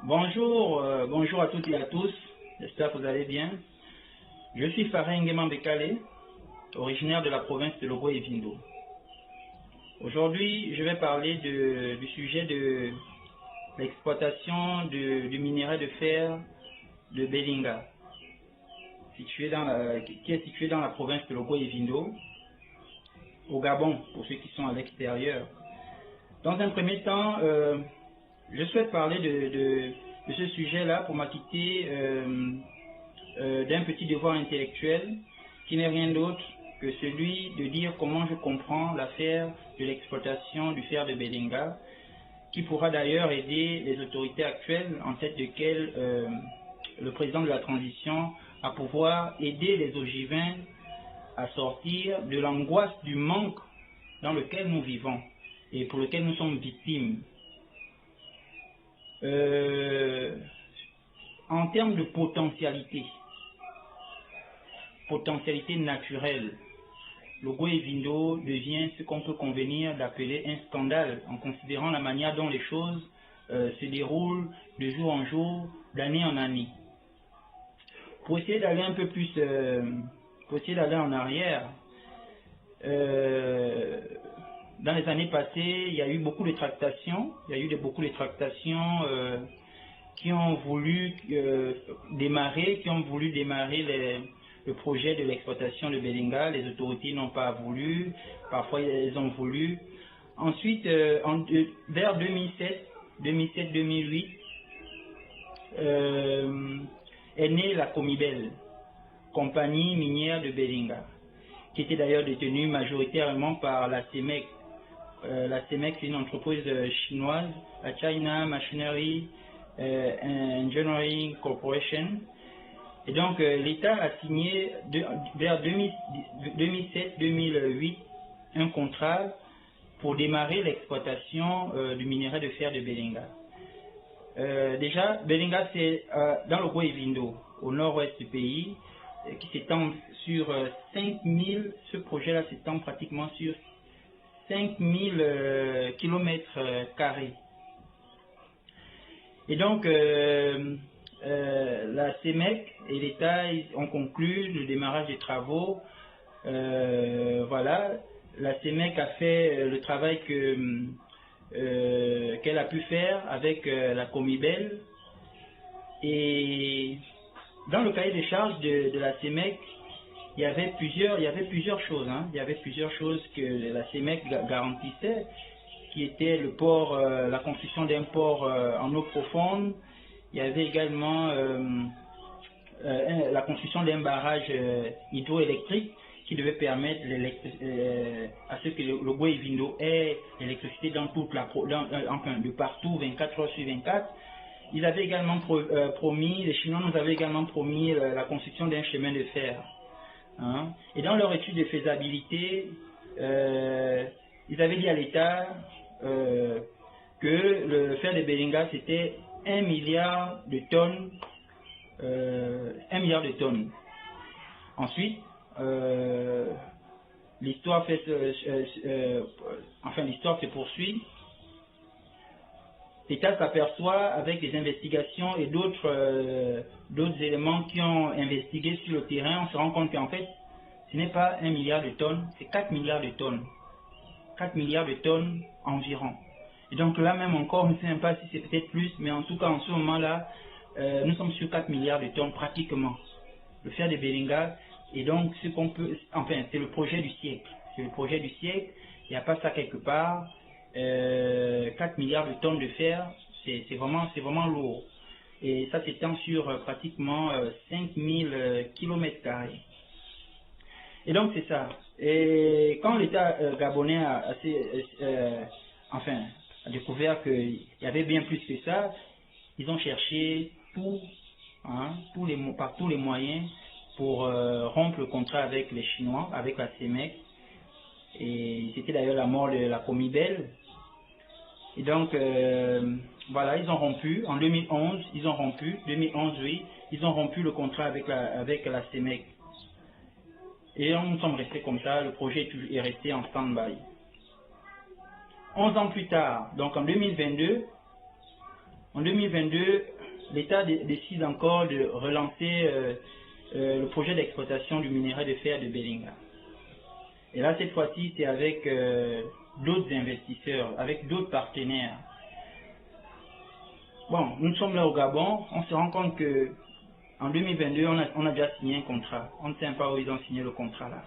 Bonjour, bonjour à toutes et à tous. J'espère que vous allez bien. Je suis Farin Nguema Bekale, originaire de la province de Logo et Vindo. Aujourd'hui, je vais parler du sujet de l'exploitation du minerai de fer de Belinga, qui est situé dans la province de Logo et Vindo, au Gabon, pour ceux qui sont à l'extérieur. Dans un premier temps, je souhaite parler de ce sujet-là pour m'acquitter d'un petit devoir intellectuel qui n'est rien d'autre que celui de dire comment je comprends l'affaire de l'exploitation du fer de Belinga, qui pourra d'ailleurs aider les autorités actuelles, en tête desquelles le président de la transition, à pouvoir aider les Ogivins à sortir de l'angoisse du manque dans lequel nous vivons et pour lequel nous sommes victimes. En termes de potentialité naturelle, Logo et Vindo devient ce qu'on peut convenir d'appeler un scandale en considérant la manière dont les choses se déroulent de jour en jour, d'année en année. Pour essayer d'aller un peu plus, pour essayer d'aller en arrière, dans les années passées, il y a eu beaucoup de tractations, qui ont voulu démarrer le projet de l'exploitation de Belinga. Les autorités n'ont pas voulu, parfois elles ont voulu. Ensuite, vers 2007-2008, est née la Comibel, compagnie minière de Belinga, qui était d'ailleurs détenue majoritairement par la CEMEC. La CEMEC, c'est une entreprise chinoise, la China Machinery Engineering Corporation. Et donc, l'État a signé vers 2007-2008 un contrat pour démarrer l'exploitation du minerai de fer de Belinga. Déjà, Belinga, c'est dans le Logo et Vindo, au nord-ouest du pays, qui s'étend sur 5000, ce projet-là s'étend pratiquement sur 5000 kilomètres carrés. Et donc, la CEMEC et l'État ont conclu le démarrage des travaux. Voilà, la CEMEC a fait le travail qu'elle a pu faire avec la Comibel. Et dans le cahier des charges de la CEMEC, il y avait plusieurs choses. Il y avait plusieurs choses que la CEMEC garantissait, qui était le port, la construction d'un port en eau profonde. Il y avait également la construction d'un barrage hydroélectrique qui devait permettre à ce que le Logo et Vindo ait l'électricité dans toute de partout, 24 heures sur 24. Ils avaient également promis, les Chinois nous avaient également promis la construction d'un chemin de fer. Et dans leur étude de faisabilité, ils avaient dit à l'État que le fer de Belinga c'était 1 milliard de tonnes. 1 milliard de tonnes. Ensuite, l'histoire se poursuit. L'État s'aperçoit avec des investigations et d'autres éléments qui ont investigué sur le terrain, on se rend compte qu'en fait, ce n'est pas 1 milliard de tonnes, c'est 4 milliards de tonnes. 4 milliards de tonnes environ. Et donc là même encore, on ne sait même pas si c'est peut-être plus, mais en tout cas en ce moment-là, nous sommes sur 4 milliards de tonnes pratiquement. Le fer de Belinga, et donc ce qu'on peut, enfin c'est le projet du siècle. C'est le projet du siècle, il n'y a pas ça quelque part. 4 milliards de tonnes de fer, c'est vraiment lourd. Et ça s'étend sur pratiquement 5000 kilomètres carrés. Et donc c'est ça. Et quand l'État gabonais a découvert qu'il y avait bien plus que ça, ils ont cherché par tous les moyens pour rompre le contrat avec les Chinois, avec la CEMEC. Et c'était d'ailleurs la mort de la Comibel. Et donc, voilà, ils ont rompu. En 2011, ils ont rompu le contrat avec la CEMEC. Et nous sommes restés comme ça, le projet est resté en stand-by. 11 ans plus tard, donc en 2022, En 2022, l'État décide encore de relancer le projet d'exploitation du minerai de fer de Belinga. Et là, cette fois-ci, c'est avec d'autres investisseurs, avec d'autres partenaires. Bon, nous sommes là au Gabon, on se rend compte que en 2022, on a déjà signé un contrat. On ne sait pas où ils ont signé le contrat là.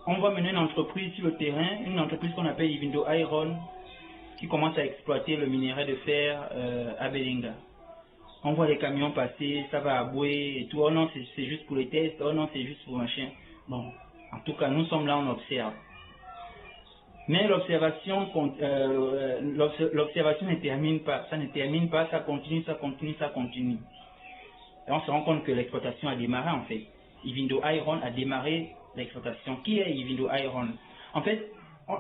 On va mener une entreprise sur le terrain, une entreprise qu'on appelle Ivindo Iron, qui commence à exploiter le minerai de fer à Belinga. On voit les camions passer, ça va à Boué et tout. Oh non, c'est juste pour les tests, oh non, c'est juste pour machin. Bon, en tout cas, nous sommes là, on observe. Mais l'observation ne termine pas, ça ne termine pas, ça continue, ça continue, ça continue. Et on se rend compte que l'exploitation a démarré en fait. Ivindo Iron a démarré l'exploitation. Qui est Ivindo Iron? En fait,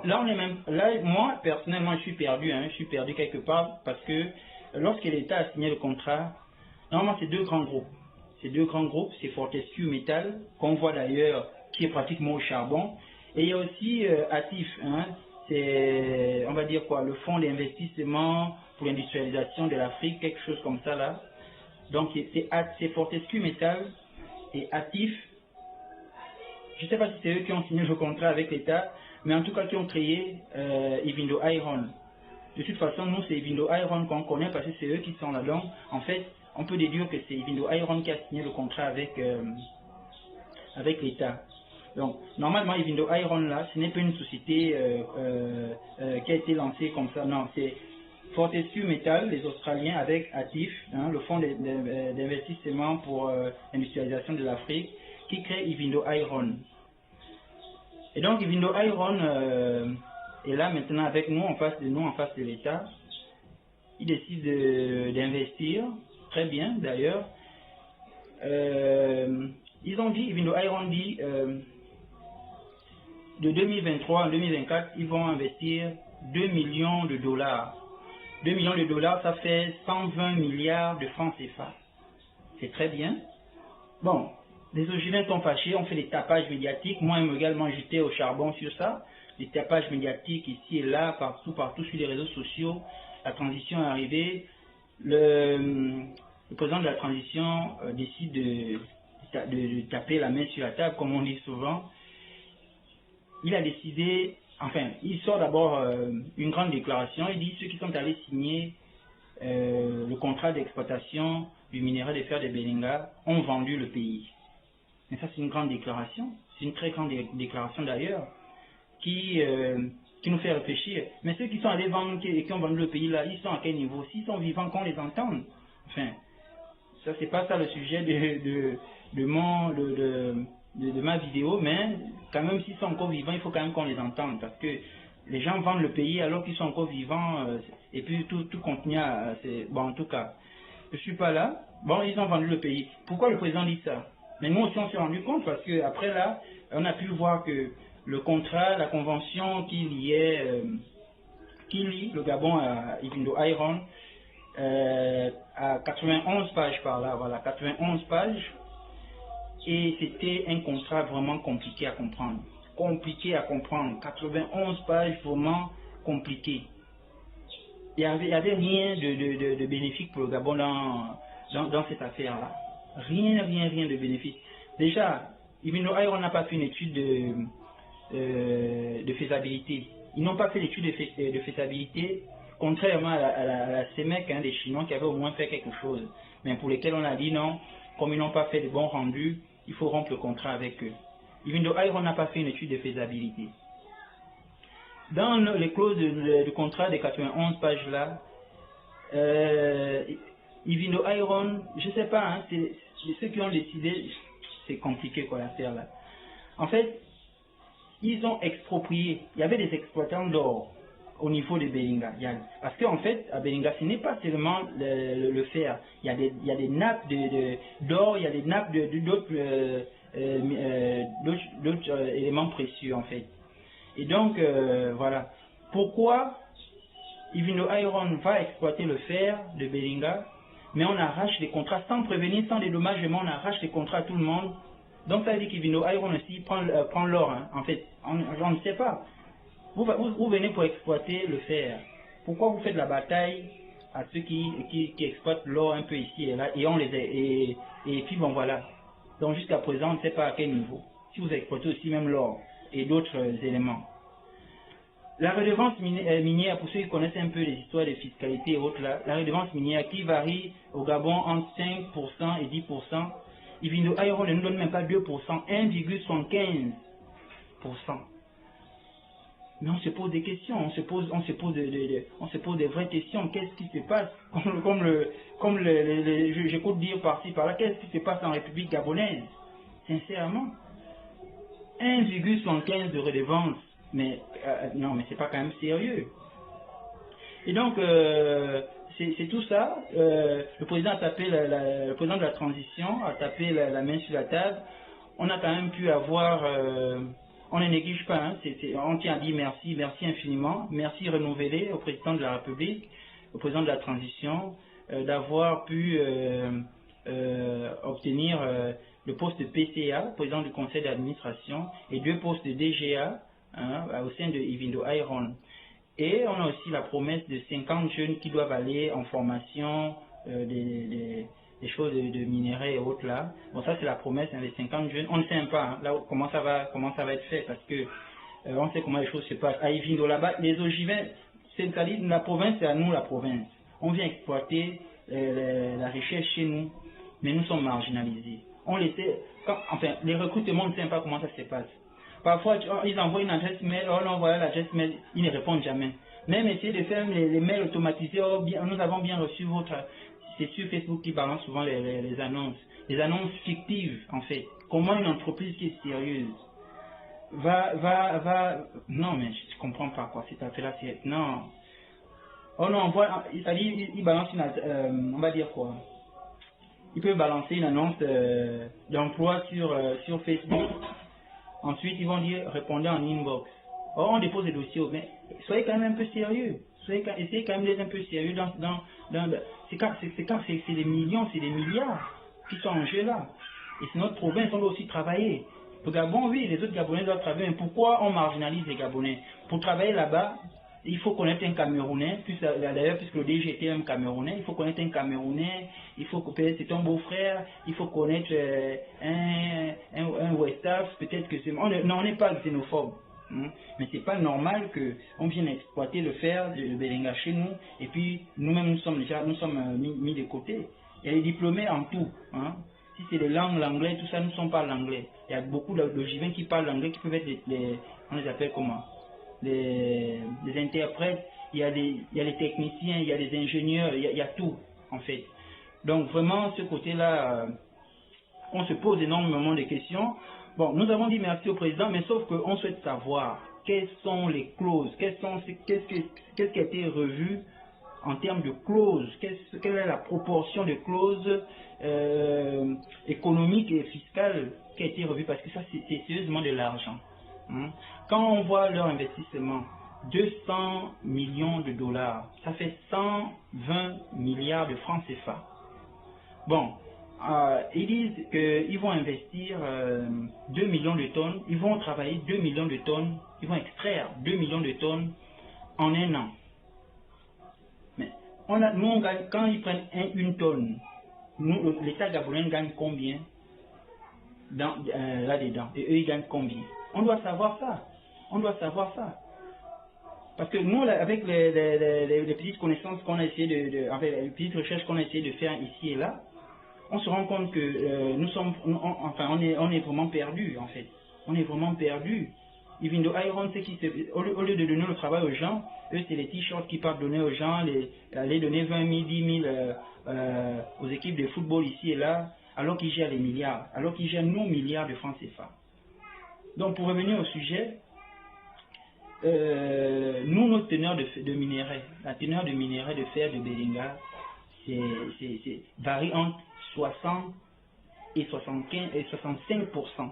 là on est même, là moi personnellement je suis perdu, je suis perdu quelque part parce que lorsque l'État a signé le contrat, normalement c'est deux grands groupes. Ces deux grands groupes, c'est Fortescue Metal, qu'on voit d'ailleurs, qui est pratiquement au charbon. Et il y a aussi ATIF, c'est, on va dire quoi, le fonds d'investissement pour l'industrialisation de l'Afrique, quelque chose comme ça là. Donc c'est Fortescue Metal et ATIF. Je ne sais pas si c'est eux qui ont signé le contrat avec l'État, mais en tout cas qui ont créé Ivindo Iron. De toute façon, nous c'est Ivindo Iron qu'on connaît parce que c'est eux qui sont là. Donc, en fait, on peut déduire que c'est Ivindo Iron qui a signé le contrat avec l'État. Donc, normalement, Ivindo Iron là, ce n'est pas une société qui a été lancée comme ça. Non, c'est Fortescue Metal, les Australiens avec ATIF, le fonds d'investissement pour l'industrialisation de l'Afrique, qui crée Ivindo Iron. Et donc, Ivindo Iron est là maintenant avec nous, en face de nous, en face de l'État. Il décide d'investir, très bien d'ailleurs. Ils ont dit, Ivindo Iron dit, de 2023 à 2024, ils vont investir 2 millions de dollars. 2 millions de dollars, ça fait 120 milliards de francs CFA. C'est très bien. Bon, les Ogilins sont fâchés, on fait des tapages médiatiques. Moi, également, j'étais au charbon sur ça. Des tapages médiatiques ici et là, partout sur les réseaux sociaux. La transition est arrivée. Le président de la transition décide de taper la main sur la table, comme on dit souvent. Il a décidé, enfin, il sort d'abord une grande déclaration. Il dit ceux qui sont allés signer le contrat d'exploitation du minerai de fer de Belinga ont vendu le pays. Mais ça, c'est une grande déclaration. C'est une très grande déclaration d'ailleurs qui nous fait réfléchir. Mais ceux qui sont allés vendre et qui ont vendu le pays là, ils sont à quel niveau? S'ils sont vivants, qu'on les entende. Enfin, ça, c'est pas ça le sujet de ma vidéo, mais quand même, s'ils sont encore vivants, il faut quand même qu'on les entende. Parce que les gens vendent le pays alors qu'ils sont encore vivants et puis tout continue à... Bon, en tout cas, je suis pas là. Bon, ils ont vendu le pays. Pourquoi le président dit ça? Mais nous aussi, on s'est rendu compte parce que après là, on a pu voir que le contrat, la convention qui lie le Gabon à Ivindo Iron à 91 pages par là, voilà, 91 pages. Et c'était un contrat vraiment compliqué à comprendre. 91 pages vraiment compliquées. Il n'y avait rien de bénéfique pour le Gabon dans cette affaire-là. Rien de bénéfique. Déjà, Ivindo Iron n'a pas fait une étude de faisabilité. Ils n'ont pas fait l'étude de faisabilité, contrairement à la CEMEC des Chinois qui avaient au moins fait quelque chose. Mais pour lesquels on a dit non, comme ils n'ont pas fait de bons rendus, il faut rompre le contrat avec eux. Ivindo Iron n'a pas fait une étude de faisabilité. Dans les clauses de contrat des 91 pages là, Ivindo Iron, je ne sais pas, c'est ceux qui ont décidé, c'est compliqué quoi l'affaire là. En fait, ils ont exproprié, il y avait des exploitants d'or au niveau de Belinga. Parce qu'en fait, à Belinga, ce n'est pas seulement le fer, il y a des nappes d'or, il y a des nappes d'autres éléments précieux en fait. Et donc, voilà. Pourquoi Ivindo Iron va exploiter le fer de Belinga, mais on arrache les contrats sans prévenir, sans dédommagement, on arrache les contrats à tout le monde. Donc ça veut dire qu'Ivindo Iron aussi prend l'or. En fait, on ne sait pas. Vous venez pour exploiter le fer. Pourquoi vous faites la bataille à ceux qui exploitent l'or un peu ici et là, et puis bon voilà. Donc jusqu'à présent, on ne sait pas à quel niveau. Si vous exploitez aussi même l'or et d'autres éléments. La redevance minière, pour ceux qui connaissent un peu les histoires de fiscalité et autres, là, la redevance minière qui varie au Gabon entre 5% et 10%, Ivindo Iron ne nous donne même pas 2%, 1,75%. Mais on se pose des questions, on se pose des vraies questions. Qu'est-ce qui se passe? J'écoute dire par-ci par-là, qu'est-ce qui se passe en République gabonaise? Sincèrement, 1,75 de redevance, mais non, mais c'est pas quand même sérieux. Et donc, c'est tout ça. Le président a tapé le président de la transition a tapé la main sur la table. On a quand même pu avoir, on ne néglige pas, hein, on tient à dire merci, merci infiniment, merci renouvelé au président de la République, au président de la transition, d'avoir pu obtenir le poste de PCA, président du conseil d'administration, et 2 postes de DGA hein, au sein de Ivindo Iron. Et on a aussi la promesse de 50 jeunes qui doivent aller en formation des choses de minerais et autres là. Bon, ça c'est la promesse, hein, les 50 jeunes. On ne sait même pas hein, là, comment ça va être fait parce que on sait comment les choses se passent. À Ivindo là-bas, les ogivins, c'est-à-dire la province, c'est à nous la province. On vient exploiter la richesse chez nous, mais nous sommes marginalisés. Enfin, les recrutements ne savent pas comment ça se passe. Parfois, ils envoient une adresse mail, on envoie l'adresse mail, ils ne répondent jamais. Même essayer de faire les mails automatisés, oh, bien, nous avons bien reçu votre... C'est sur Facebook qui balance souvent les annonces. Les annonces fictives, en fait. Comment une entreprise qui est sérieuse va... Non, mais je ne comprends pas quoi, cette affaire-là, c'est... Non. On envoie... Il balance une... on va dire quoi? Ils peuvent balancer une annonce d'emploi sur Facebook. Ensuite, ils vont dire répondez en inbox. Or, on dépose des dossiers, mais soyez quand même un peu sérieux. Essayez quand même d'être un peu sérieux c'est des millions, c'est des milliards qui sont en jeu là. Et c'est notre province, on doit aussi travailler. Le Gabon, oui, les autres Gabonais doivent travailler, mais pourquoi on marginalise les Gabonais? Pour travailler là-bas, il faut connaître un Camerounais, d'ailleurs, puisque le DG était un Camerounais, il faut connaître un Camerounais, il faut que c'est ton beau-frère, il faut connaître un Westaf, peut-être que c'est... on n'est pas xénophobe, hein, mais c'est pas normal qu'on vienne exploiter le fer de Belinga chez nous, et puis nous-mêmes nous sommes mis de côté. Il y a les diplômés en tout, hein. Si c'est les langues, l'anglais, tout ça, nous ne sommes pas l'anglais. Il y a beaucoup d'ogivins qui parlent l'anglais, qui peuvent être on les appelle comment? Les interprètes, il y a les techniciens, il y a les ingénieurs, il y a tout en fait. Donc vraiment ce côté-là, on se pose énormément de questions. Bon, nous avons dit merci au président, mais sauf qu'on souhaite savoir quelles sont les clauses, qu'est-ce qui a été revu en termes de clauses, quelle est la proportion de clauses économiques et fiscales qui a été revue, parce que ça c'est sérieusement de l'argent. Hein. Quand on voit leur investissement, 200 millions de dollars, ça fait 120 milliards de francs CFA. Bon, ils disent qu'ils vont investir 2 millions de tonnes, ils vont travailler 2 millions de tonnes, ils vont extraire 2 millions de tonnes en un an. Mais nous, on gagne, quand ils prennent une tonne, l'État gabonais gagne combien là-dedans? Et eux, ils gagnent combien? On doit savoir ça. On doit savoir ça. Parce que nous, avec les petites connaissances qu'on a essayé avec les petites recherches qu'on a essayé de faire ici et là, on se rend compte que on est vraiment perdu en fait. On est vraiment perdu. Ivindo Iron, au lieu de donner le travail aux gens, eux c'est les t-shirts qui partent donner aux gens, aller donner 20 000, 10 000 aux équipes de football ici et là, alors qu'ils gèrent les milliards, alors qu'ils gèrent nos milliards de francs CFA. Donc pour revenir au sujet, nous, notre teneur de minerais, la teneur de minerais de fer de Belinga, varie entre 60 et 65%.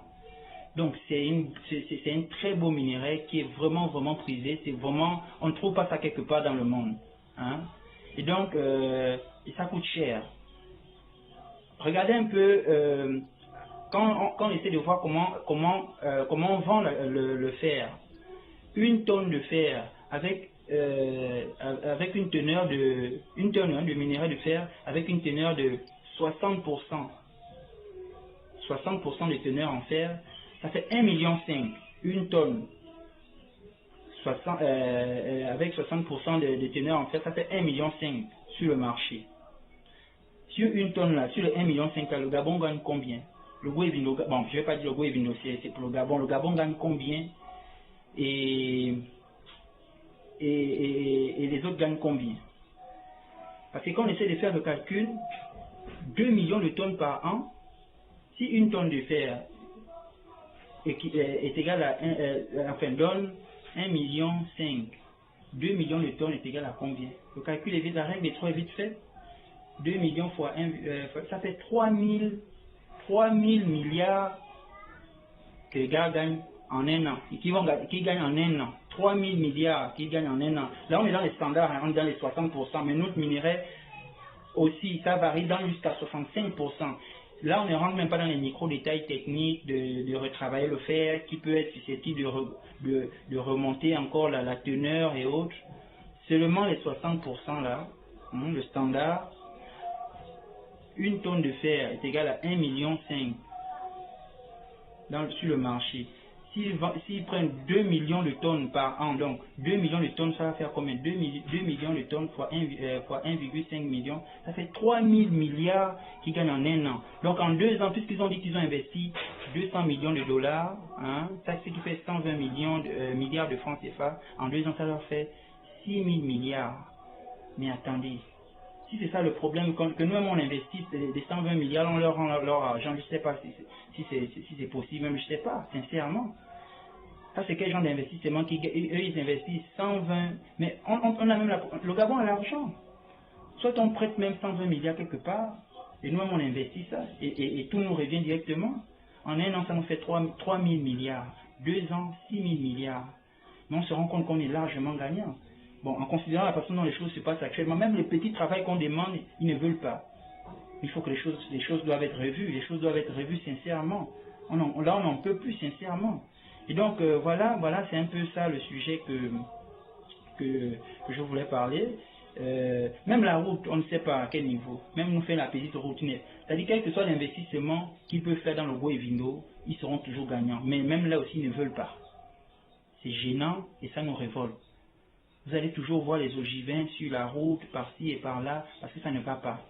Donc c'est un très beau minerai qui est vraiment prisé. C'est vraiment, on ne trouve pas ça quelque part dans le monde. Hein? Et donc, et ça coûte cher. Regardez un peu, quand on essaie de voir comment on vend le fer. Une tonne de fer avec avec une teneur de une tonne de minerai de fer avec une teneur de 60%. 60% de teneur en fer, ça fait 1,5 million. Une tonne. Avec 60% de teneur en fer, ça fait 1,5 million sur le marché. Sur une tonne là, sur les 1,5 million, le Gabon gagne combien? Le Goévindo, bon, je ne vais pas dire le Goévindo, c'est pour le Gabon. Le Gabon gagne combien? Et les autres gagnent combien? Parce que quand on essaie de faire le calcul, 2 millions de tonnes par an, si une tonne de fer est égale à donne 1,5 million, 2 millions de tonnes est égal à combien? Le calcul est vite, la règle des 3 est vite faite. 2 millions fois 1, ça fait 3 000 milliards que les gars gagnent en un an, qui gagnent en un an. 3 000 milliards qui gagnent en un an. Là, on est dans les standards, hein, on est dans les 60%, mais notre minerai aussi, ça varie jusqu'à 65%. Là, on ne rentre même pas dans les micro-détails techniques de retravailler le fer, qui peut être susceptible de remonter encore la teneur et autres. Seulement les 60% là, le standard, une tonne de fer est égale à 1,5 million sur le marché. S'ils prennent 2 millions de tonnes par an, donc 2 millions de tonnes, ça va faire combien? 2 millions de tonnes fois 1,5 million, ça fait 3 000 milliards qui gagnent en un an. Donc en 2 ans, puisqu'ils ont dit qu'ils ont investi 200 millions de dollars, hein, ça c'est qui fait 120 milliards de francs CFA, en 2 ans ça leur fait 6 000 milliards. Mais attendez, si c'est ça le problème, que nous-mêmes on investit des 120 milliards, on leur rend leur argent, je ne sais pas si c'est possible, même je ne sais pas, sincèrement. Ça, c'est quel genre d'investissement eux, ils investissent 120, mais on a même le Gabon a l'argent. Soit on prête même 120 milliards quelque part, et nous-mêmes on investit ça, et tout nous revient directement. En un an, ça nous fait 3 000 milliards. 2 ans, 6 000 milliards. Mais on se rend compte qu'on est largement gagnant. Bon, en considérant la façon dont les choses se passent actuellement, même les petits travaux qu'on demande, ils ne veulent pas. Il faut que les choses doivent être revues, les choses doivent être revues sincèrement. Là, on n'en peut plus sincèrement. Et donc, voilà, c'est un peu ça le sujet que je voulais parler. Même la route, on ne sait pas à quel niveau. Même nous faire la petite route nette. C'est-à-dire, quel que soit l'investissement qu'ils peuvent faire dans le Goévindo, ils seront toujours gagnants. Mais même là aussi, ils ne veulent pas. C'est gênant et ça nous révolte. Vous allez toujours voir les ogivins sur la route, par-ci et par-là, parce que ça ne va pas.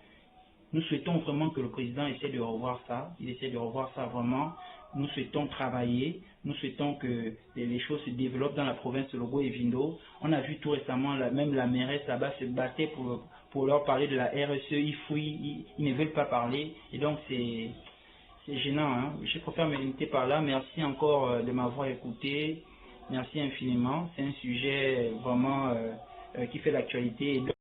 Nous souhaitons vraiment que le président essaie de revoir ça. Il essaie de revoir ça vraiment. Nous souhaitons travailler. Nous souhaitons que les choses se développent dans la province de Goévindo. On a vu tout récemment, même la mairesse là-bas se battait pour leur parler de la RSE. Ils fouillent, ils ne veulent pas parler. Et donc, c'est gênant. Hein? Je préfère me limiter par là. Merci encore de m'avoir écouté. Merci infiniment. C'est un sujet vraiment qui fait l'actualité.